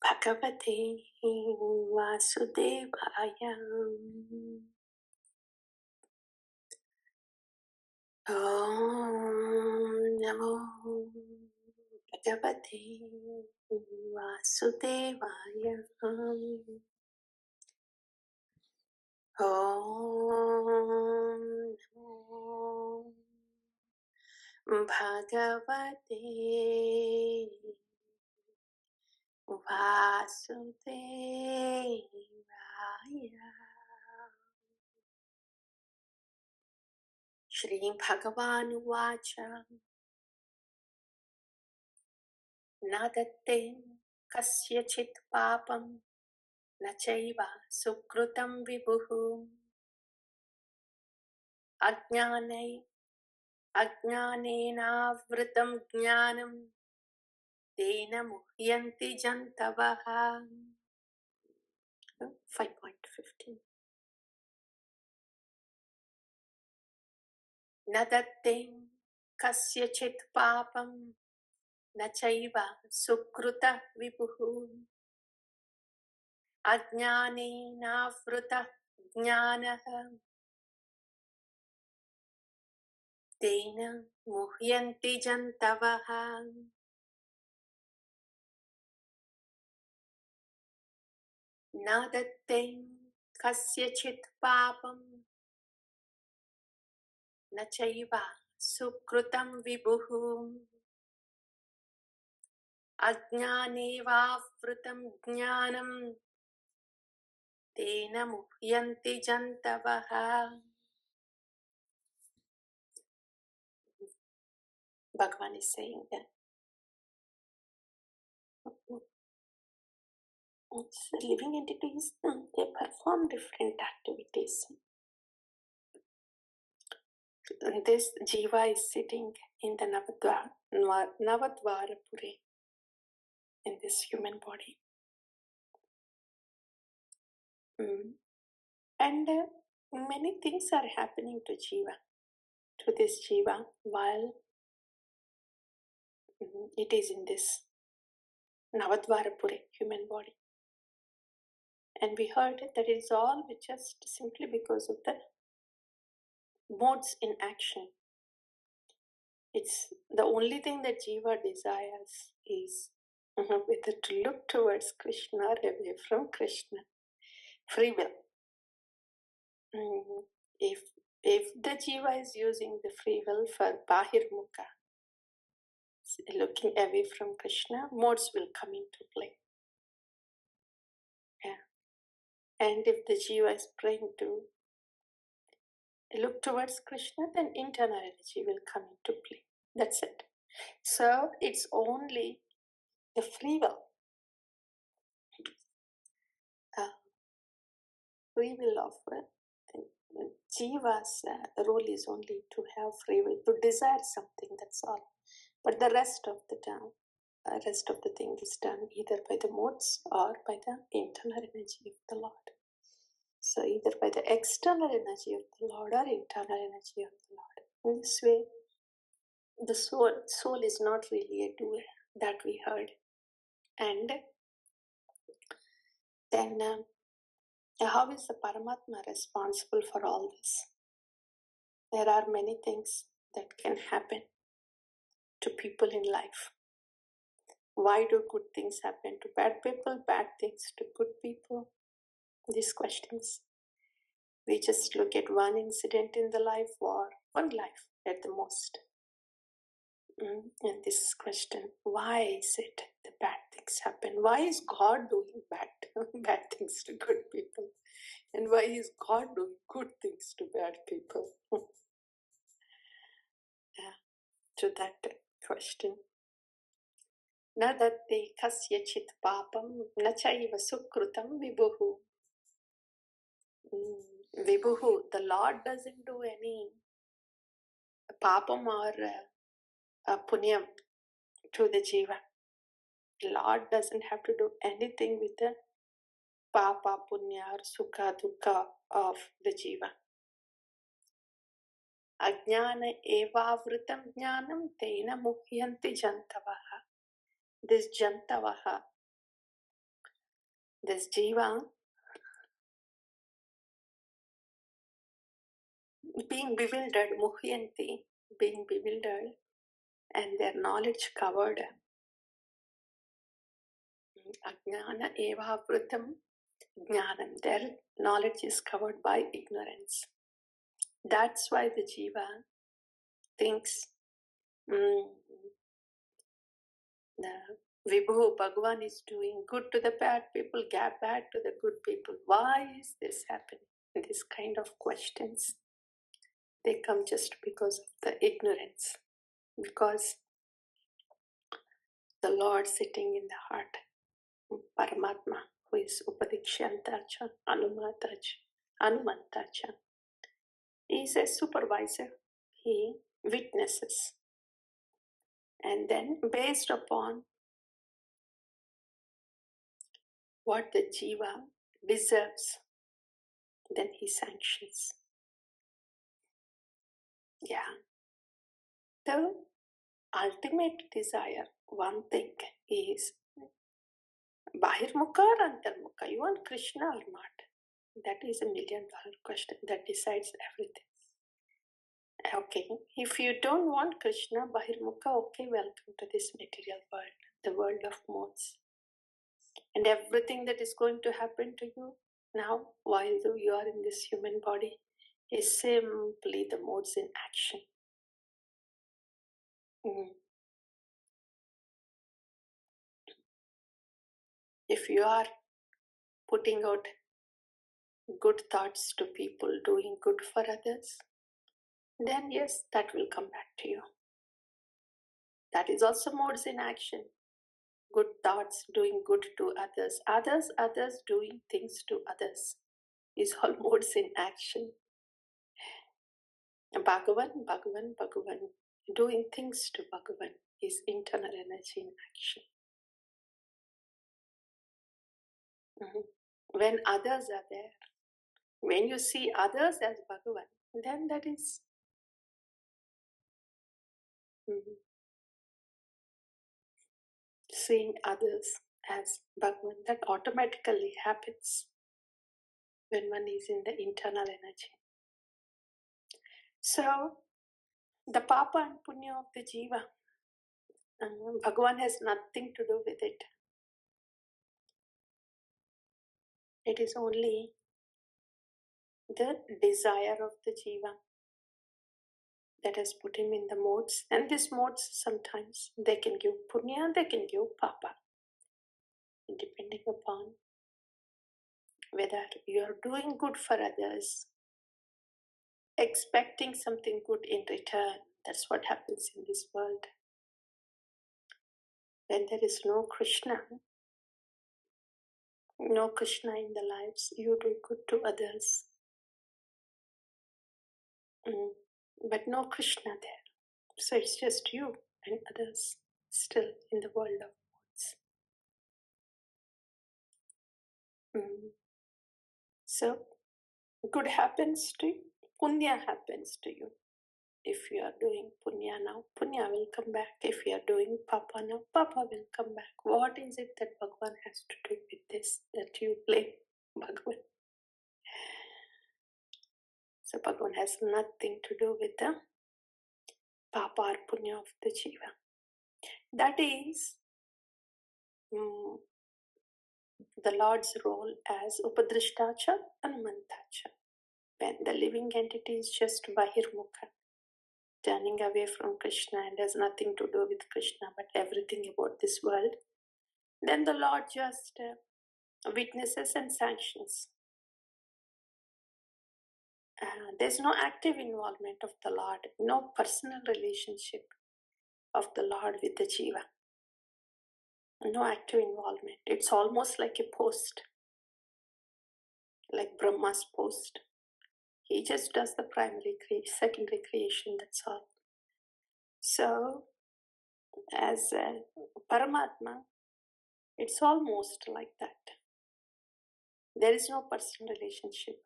Bhagavate Vasudevaya. Om Namo Bhagavate Vasudevaya. Om Namo Bhagavate Vasudevaya. Shri Bhagavān Vacha Nadatte Kasyachit Papam Nachaiva Sukrutam Vibhuhu Ajnanena Vritam Jnanam Tena Muhyanti Jantavaha. 5.15. Nadatte Kasyachit Papam Nachaiva Sukruta Vibhuhu Ajnanena Vrita Jnanaha Tena Muhyanti Jantavaha. Nadatte Kasyachit Papam Nachaiva Sukrutam Vibhuhu Ajnaneva Vritam Jnanam Tena Muhyanti Jantavaha. Bhagavan is saying that living entities, they perform different activities. This Jīva is sitting in the Navadvarapure, in this human body. And many things are happening to this Jīva while it is in this Navadvarapure, human body. And we heard that it is all just simply because of the modes in action. It's the only thing that Jīva desires is whether to look towards Kṛṣṇa or away from Kṛṣṇa. Free will. If the Jīva is using the free will for bahirmukha, looking away from Kṛṣṇa, modes will come into play. Yeah. And if the Jīva is praying to look towards Kṛṣṇa, then internal energy will come into play. That's it. So it's only the free will. Free will of Jīva's role is only to have free will, to desire something, that's all. But the rest of the thing is done either by the modes or by the internal energy of the Lord. So either by the external energy of the Lord or internal energy of the Lord. In this way, the soul is not really a doer, that we heard. And then how is the Paramatma responsible for all this? There are many things that can happen to people in life. Why do good things happen to bad people, bad things to good people? These questions. We just look at one incident in the life or one life at the most. And this question, why is it the bad things happen? Why is God doing bad things to good people? And why is God doing good things to bad people? To that question. Nadatte kasyachit papam nachaiva sukrutam vibhuhu. Vibhuhu, the Lord doesn't do any papam or punyam to the Jīva. Lord doesn't have to do anything with the papa, punya or sukha, dukkha of the Jīva. Ajnana evavritam jnanam tena muhyanti jantavaha. This jantavaha, this Jīva, being bewildered, muhyanti, being bewildered, and their knowledge covered. Ajnana eva vritam jnanam. Their knowledge is covered by ignorance. That's why the Jīva thinks the Vibhu Bhagavān is doing good to the bad people, bad to the good people. Why is this happening? This kind of questions, they come just because of the ignorance. Because the Lord sitting in the heart, Paramatma, who is Upadikshantacha, Anumantacha, he is a supervisor. He witnesses. And then based upon what the Jīva deserves, then he sanctions. Yeah. The ultimate desire, one thing is bahirmukha or antarmukha. You want Kṛṣṇa or not? That is $1 million question that decides everything. Okay, if you don't want Kṛṣṇa, bahirmukha, okay, welcome to this material world, the world of modes. And everything that is going to happen to you now, while you are in this human body, is simply the modes in action. If you are putting out good thoughts to people, doing good for others, then yes, that will come back to you. That is also modes in action. Good thoughts, doing good to others. Others doing things to others is all modes in action. Bhagavan. Doing things to Bhagavan is internal energy in action. When others are there, when you see others as Bhagavan, then that is seeing others as Bhagavan. That automatically happens when one is in the internal energy. So, the Papa and Punya of the Jīva, Bhagavan has nothing to do with it. It is only the desire of the Jīva that has put him in the modes. And these modes, sometimes they can give Punya, they can give Papa, depending upon whether you are doing good for others, expecting something good in return. That's what happens in this world. When there is no Kṛṣṇa in the lives, you do good to others. But no Kṛṣṇa there. So it's just you and others still in the world of modes. So good happens to you, Punya happens to you. If you are doing Punya now, Punya will come back. If you are doing Papa now, Papa will come back. What is it that Bhagavan has to do with this, that you blame Bhagavan? So Bhagavan has nothing to do with the Papa or Punya of the Jīva. That is the Lord's role as Upadrishtacha Anumantacha. When the living entity is just bahirmukha, turning away from Kṛṣṇa and has nothing to do with Kṛṣṇa but everything about this world, then the Lord just witnesses and sanctions. There's no active involvement of the Lord, no personal relationship of the Lord with the Jīva. No active involvement. It's almost like a post, like Brahma's post. He just does the secondary creation, that's all. So, as Paramatma, it's almost like that. There is no personal relationship.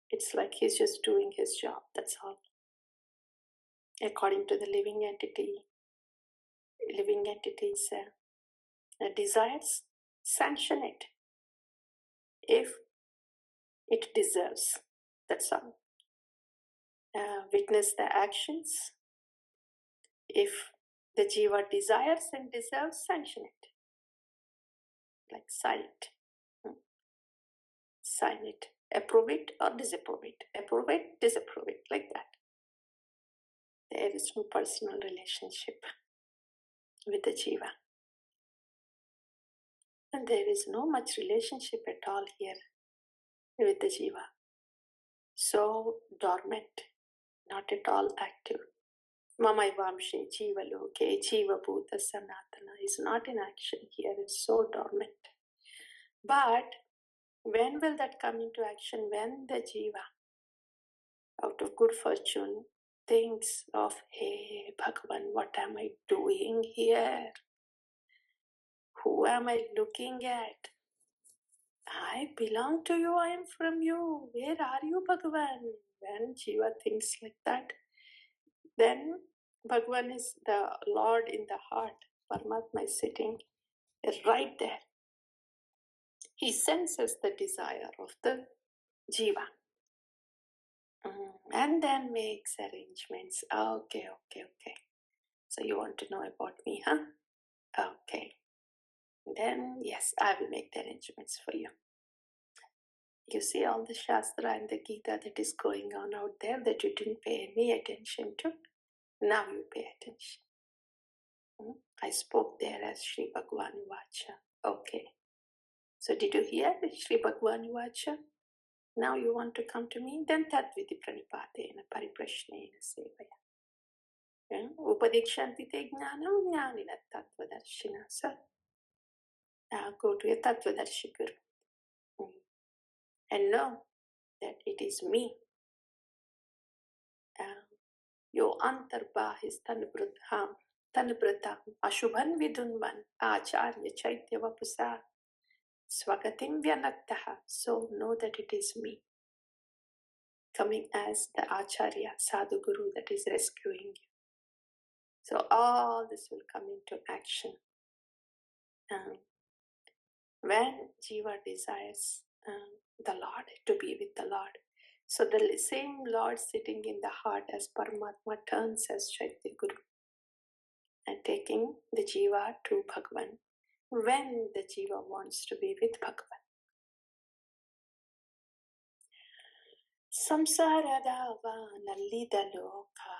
It's like he's just doing his job, that's all. According to the living entity's desires, sanction it. if it deserves. That's all. Witness the actions. If the Jīva desires and deserves, sanction it. Like sign it. Sign it. Approve it or disapprove it. Approve it, disapprove it. Like that. There is no personal relationship with the Jīva. And there is no much relationship at all here with the Jīva. So dormant, not at all active. Mamai Vamshe Jīva Loke, Jīva Bhuta Sanatana is not in action here, it's so dormant. But when will that come into action? When the Jīva, out of good fortune, thinks of, hey Bhagavan, what am I doing here? Who am I looking at? I belong to you, I am from you. Where are you, Bhagavan? When Jīva thinks like that, then Bhagavan is the Lord in the heart. Paramatma is sitting right there. He senses the desire of the Jīva. And then makes arrangements. Okay. So you want to know about me, huh? Okay. Then, yes, I will make the arrangements for you. You see all the Shastra and the Gita that is going on out there that you didn't pay any attention to. Now you pay attention. I spoke there as Sri Bhagavān Vacha. Okay. So did you hear Sri Bhagavān Vacha? Now you want to come to me? Then Tadvidi Pranipadena Pariprashnena Sevaya. Upadikshanti te jnanam jnanina tattvadarshina. So now go to a tattvadarshi guru. And know that it is me. Yo antarbahis tanbratam ashubhan vidunvan acharya chaitya vapusa swagatim vyanaktaha. So know that it is me, coming as the acharya, sadhu guru that is rescuing you. So all this will come into action. When Jīva desires the Lord, to be with the Lord. So the same Lord sitting in the heart as Paramatma turns as Chaitya Guru and taking the Jīva to Bhagavan when the Jīva wants to be with Bhagavan. Samsara dava nallida loka